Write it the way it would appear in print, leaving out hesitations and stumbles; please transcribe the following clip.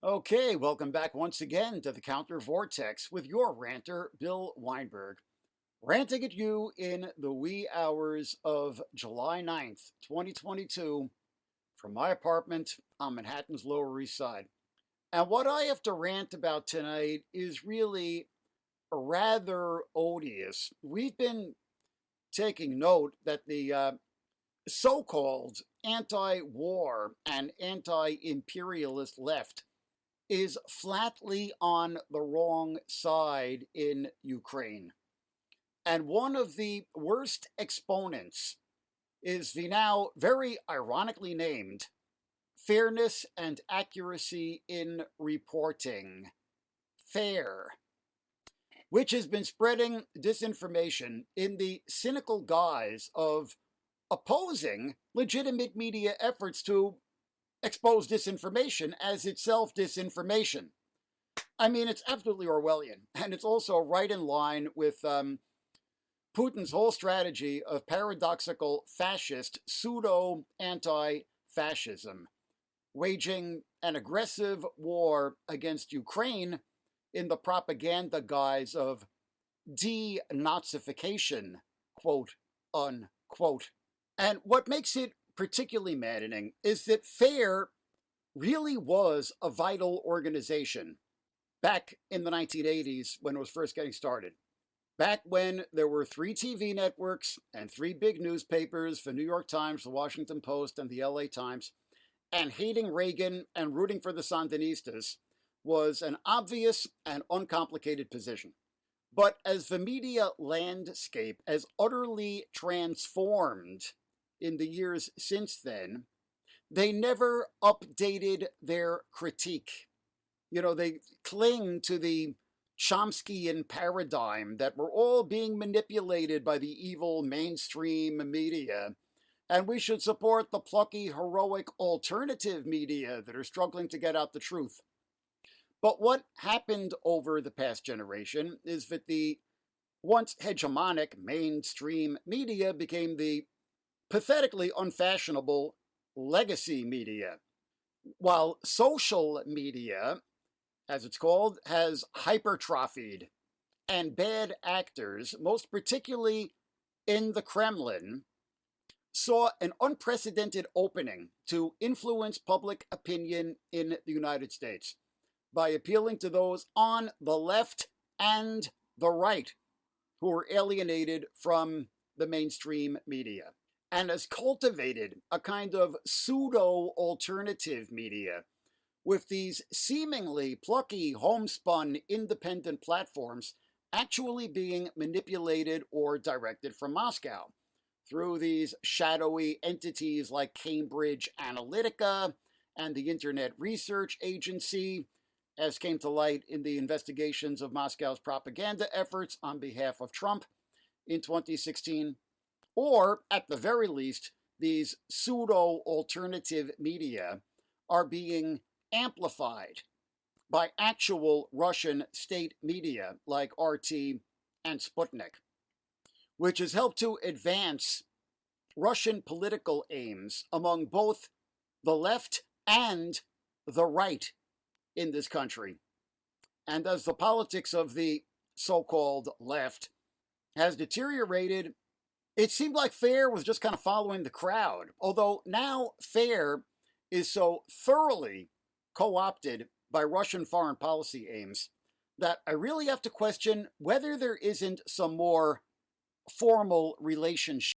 Okay, welcome back once again to the Countervortex with your ranter, Bill Weinberg, ranting at you in the wee hours of July 9th, 2022, from my apartment on Manhattan's Lower East Side. And what I have to rant about tonight is really rather odious. We've been taking note that the so-called anti-war and anti-imperialist left is flatly on the wrong side in Ukraine. And one of the worst exponents is the now very ironically named Fairness and Accuracy in Reporting, FAIR, which has been spreading disinformation in the cynical guise of opposing legitimate media efforts to expose disinformation as itself disinformation. I mean, it's absolutely Orwellian, and it's also right in line with Putin's whole strategy of paradoxical fascist pseudo-anti-fascism, waging an aggressive war against Ukraine in the propaganda guise of denazification, quote unquote. And what makes it particularly maddening is that FAIR really was a vital organization back in the 1980s when it was first getting started. Back when there were 3 TV networks and 3 big newspapers, the New York Times, the Washington Post, and the LA Times, and hating Reagan and rooting for the Sandinistas was an obvious and uncomplicated position. But as the media landscape has utterly transformed in the years since then, they never updated their critique. You know, they cling to the Chomskyan paradigm that we're all being manipulated by the evil mainstream media, and we should support the plucky, heroic alternative media that are struggling to get out the truth. But what happened over the past generation is that the once hegemonic mainstream media became the pathetically unfashionable legacy media, while social media, as it's called, has hypertrophied, and bad actors, most particularly in the Kremlin, saw an unprecedented opening to influence public opinion in the United States by appealing to those on the left and the right who were alienated from the mainstream media, and has cultivated a kind of pseudo-alternative media with these seemingly plucky, homespun, independent platforms actually being manipulated or directed from Moscow through these shadowy entities like Cambridge Analytica and the Internet Research Agency, as came to light in the investigations of Moscow's propaganda efforts on behalf of Trump in 2016. Or, at the very least, these pseudo-alternative media are being amplified by actual Russian state media like RT and Sputnik, which has helped to advance Russian political aims among both the left and the right in this country. And as the politics of the so-called left has deteriorated, it seemed like FAIR was just kind of following the crowd, although now FAIR is so thoroughly co-opted by Russian foreign policy aims that I really have to question whether there isn't some more formal relationship